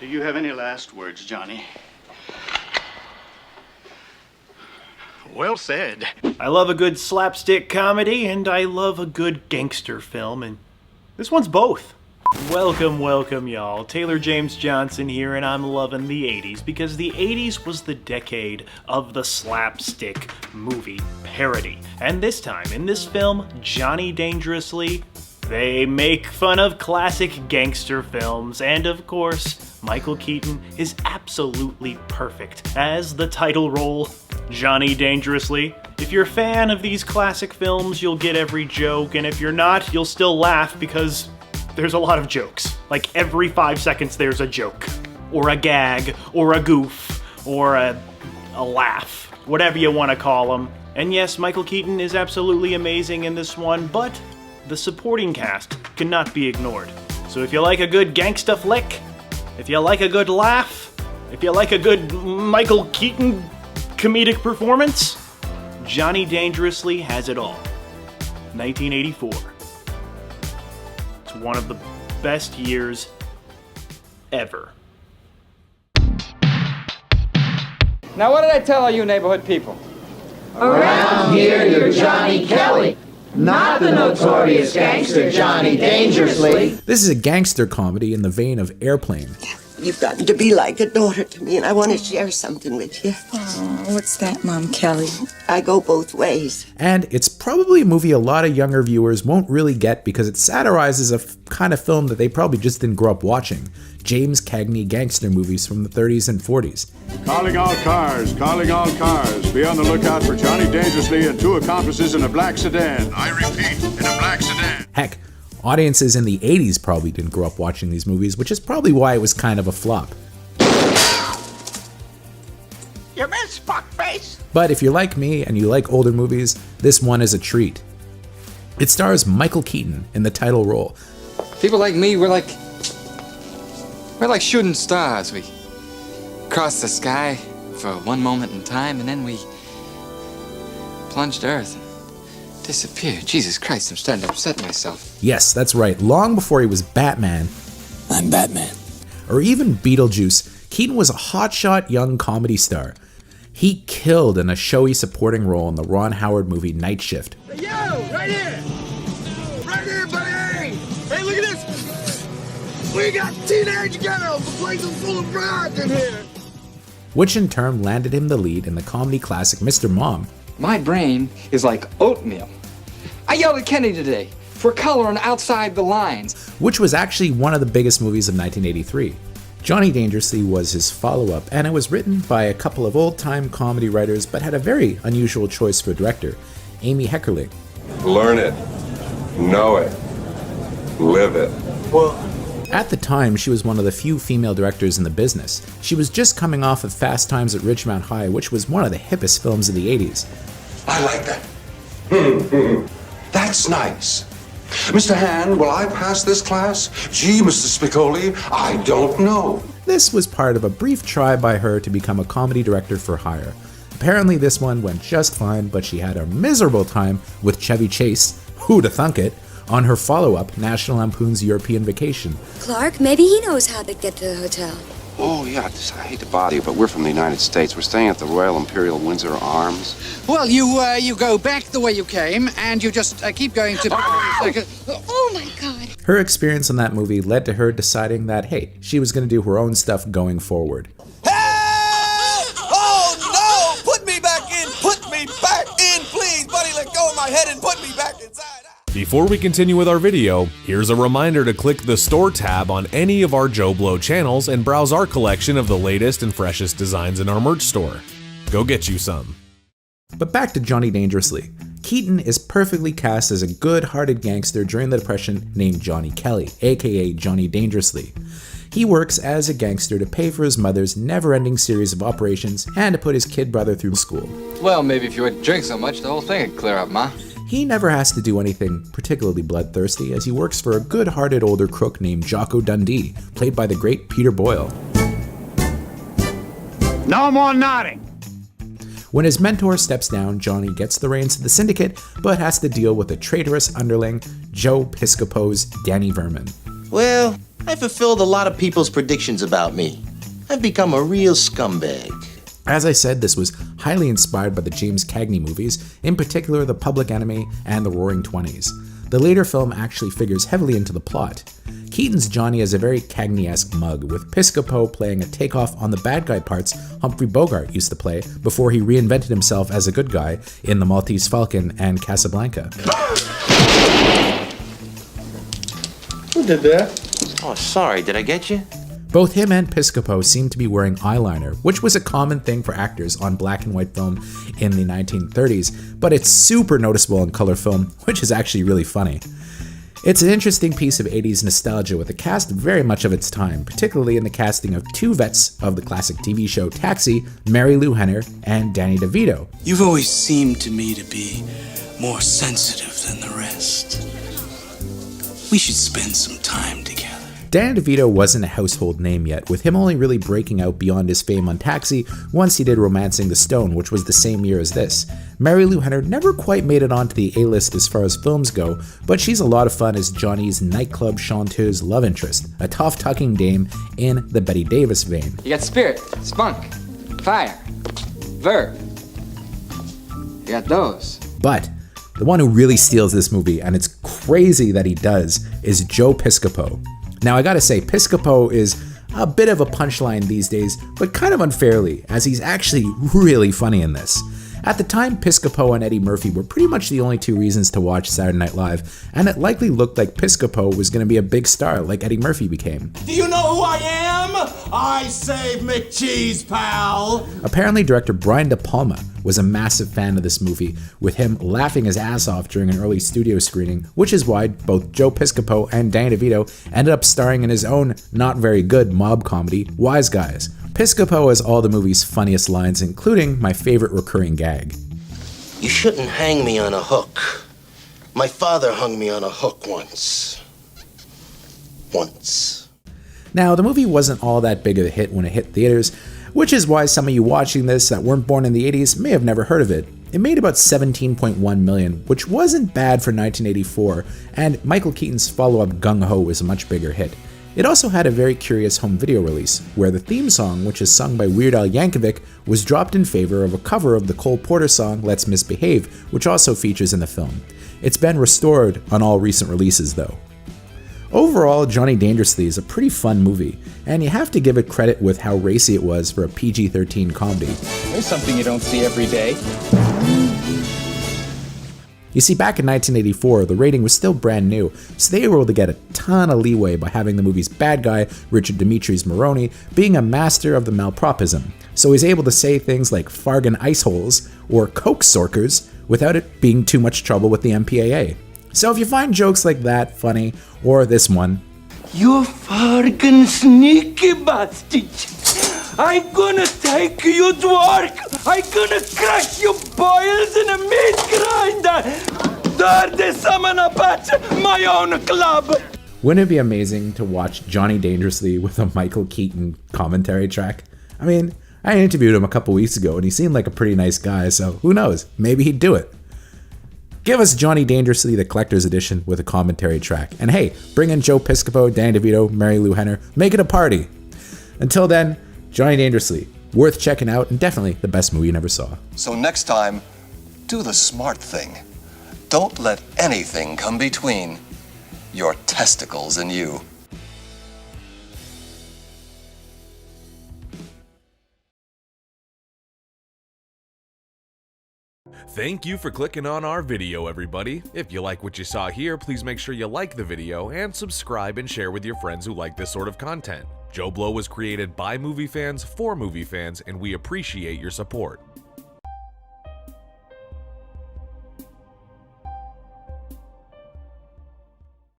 Do you have any last words, Johnny? Well said. I love a good slapstick comedy, and I love a good gangster film, and this one's both. Welcome, y'all. Taylor James Johnson here, and I'm loving the 80s because the 80s was the decade of the slapstick movie parody. And this time, in this film, Johnny Dangerously, they make fun of classic gangster films, and of course, Michael Keaton is absolutely perfect as the title role, Johnny Dangerously. If you're a fan of these classic films, you'll get every joke, and if you're not, you'll still laugh because there's a lot of jokes. Like every 5 seconds there's a joke, or a gag, or a goof, or a laugh, whatever you want to call them. And yes, Michael Keaton is absolutely amazing in this one, but the supporting cast cannot be ignored. So if you like a good gangsta flick, if you like a good laugh, if you like a good Michael Keaton comedic performance, Johnny Dangerously has it all. 1984. It's one of the best years ever. Now what did I tell all you neighborhood people? Around here, you're Johnny Kelly, not the notorious gangster Johnny Dangerously. This is a gangster comedy in the vein of Airplane. You've gotten to be like a daughter to me, and I want to share something with you. Oh, what's that, Mom Kelly? I go both ways. And it's probably a movie a lot of younger viewers won't really get because it satirizes a kind of film that they probably just didn't grow up watching. James Cagney gangster movies from the 30s and 40s. Calling all cars, be on the lookout for Johnny Dangerously and two accomplices in a black sedan. I repeat, in a black sedan. Heck, audiences in the 80s probably didn't grow up watching these movies, which is probably why it was kind of a flop. You missed, fuckface! But if you're like me and you like older movies, this one is a treat. It stars Michael Keaton in the title role. People like me, we're like shooting stars. We cross the sky for one moment in time, and then we plunge to Earth and disappear. Jesus Christ, I'm starting to upset myself. Yes, that's right. Long before he was Batman, I'm Batman, or even Beetlejuice, Keaton was a hotshot young comedy star. He killed in a showy supporting role in the Ron Howard movie Night Shift. Hey, yo, right here! Right here, buddy! Hey, look at this! We got teenage girls! The place is full of broads in here! Which in turn landed him the lead in the comedy classic Mr. Mom. My brain is like oatmeal. I yelled at Kenny today for coloring outside the lines. Which was actually one of the biggest movies of 1983. Johnny Dangerously was his follow-up, and it was written by a couple of old-time comedy writers, but had a very unusual choice for a director, Amy Heckerling. Learn it, know it, live it. Well, at the time, she was one of the few female directors in the business. She was just coming off of Fast Times at Ridgemont High, which was one of the hippest films of the 80s. I like that. That's nice. Mr. Hand, will I pass this class? Gee, Mr. Spicoli, I don't know. This was part of a brief try by her to become a comedy director for hire. Apparently this one went just fine, but she had a miserable time with Chevy Chase, who'da thunk it, on her follow-up, National Lampoon's European Vacation. Clark, maybe he knows how to get to the hotel. Oh, yeah, I hate to bother you, but we're from the United States. We're staying at the Royal Imperial Windsor Arms. Well, you go back the way you came, and you just keep going to... Oh, my God. Her experience on that movie led to her deciding that, hey, she was going to do her own stuff going forward. Hey! Oh, no! Put me back in! Put me back in, please! Buddy, let go of my head and put me back inside! Before we continue with our video, here's a reminder to click the Store tab on any of our Joe Blow channels and browse our collection of the latest and freshest designs in our merch store. Go get you some. But back to Johnny Dangerously. Keaton is perfectly cast as a good-hearted gangster during the Depression named Johnny Kelly, aka Johnny Dangerously. He works as a gangster to pay for his mother's never-ending series of operations and to put his kid brother through school. Well, maybe if you wouldn't drink so much, the whole thing would clear up, Ma. He never has to do anything particularly bloodthirsty, as he works for a good-hearted older crook named Jocko Dundee, played by the great Peter Boyle. No more nodding! When his mentor steps down, Johnny gets the reins of the syndicate, but has to deal with a traitorous underling, Joe Piscopo's Danny Verman. Well, I fulfilled a lot of people's predictions about me. I've become a real scumbag. As I said, this was highly inspired by the James Cagney movies, in particular The Public Enemy and The Roaring Twenties. The later film actually figures heavily into the plot. Keaton's Johnny is a very Cagney-esque mug, with Piscopo playing a takeoff on the bad guy parts Humphrey Bogart used to play before he reinvented himself as a good guy in The Maltese Falcon and Casablanca. Who did that? Oh, sorry, did I get you? Both him and Piscopo seem to be wearing eyeliner, which was a common thing for actors on black and white film in the 1930s, but it's super noticeable in color film, which is actually really funny. It's an interesting piece of 80s nostalgia with a cast very much of its time, particularly in the casting of two vets of the classic TV show Taxi, Mary Lou Henner and Danny DeVito. You've always seemed to me to be more sensitive than the rest. We should spend some time together. Danny DeVito wasn't a household name yet, with him only really breaking out beyond his fame on Taxi once he did Romancing the Stone, which was the same year as this. Mary Lou Henner never quite made it onto the A-list as far as films go, but she's a lot of fun as Johnny's nightclub chanteuse love interest, a tough-talking dame in the Bette Davis vein. You got spirit, spunk, fire, verve. You got those. But the one who really steals this movie, and it's crazy that he does, is Joe Piscopo. Now I gotta say, Piscopo is a bit of a punchline these days, but kind of unfairly, as he's actually really funny in this. At the time, Piscopo and Eddie Murphy were pretty much the only two reasons to watch Saturday Night Live, and it likely looked like Piscopo was going to be a big star like Eddie Murphy became. Do you know who I am? I save McCheese, pal. Apparently, director Brian De Palma was a massive fan of this movie, with him laughing his ass off during an early studio screening, which is why both Joe Piscopo and Danny DeVito ended up starring in his own not very good mob comedy, Wise Guys. Piscopo has all the movie's funniest lines, including my favorite recurring gag. You shouldn't hang me on a hook. My father hung me on a hook once. Now, the movie wasn't all that big of a hit when it hit theaters, which is why some of you watching this that weren't born in the 80s may have never heard of it. It made about $17.1 million, which wasn't bad for 1984, and Michael Keaton's follow-up Gung Ho was a much bigger hit. It also had a very curious home video release, where the theme song, which is sung by Weird Al Yankovic, was dropped in favor of a cover of the Cole Porter song Let's Misbehave, which also features in the film. It's been restored on all recent releases though. Overall, Johnny Dangerously is a pretty fun movie, and you have to give it credit with how racy it was for a PG-13 comedy. There's something you don't see every day. You see, back in 1984, the rating was still brand new, so they were able to get a ton of leeway by having the movie's bad guy, Richard Dimitri's Maroney, being a master of the malpropism. So he's able to say things like Fargan ice holes or Coke sorkers without it being too much trouble with the MPAA. So if you find jokes like that funny, or this one, You Fargan sneaky bastard. I'm gonna take you to work. I'm gonna crush your boils in a meat grinder. Dirty Samana Patch, my own club. Wouldn't it be amazing to watch Johnny Dangerously with a Michael Keaton commentary track? I mean, I interviewed him a couple weeks ago and he seemed like a pretty nice guy, so who knows? Maybe he'd do it. Give us Johnny Dangerously, the collector's edition, with a commentary track. And hey, bring in Joe Piscopo, Danny DeVito, Mary Lou Henner. Make it a party. Until then, Johnny Dangerously, worth checking out and definitely the best movie you never saw. So next time, do the smart thing. Don't let anything come between your testicles and you. Thank you for clicking on our video, everybody. If you like what you saw here, please make sure you like the video and subscribe and share with your friends who like this sort of content. Joe Blow was created by movie fans for movie fans, and we appreciate your support.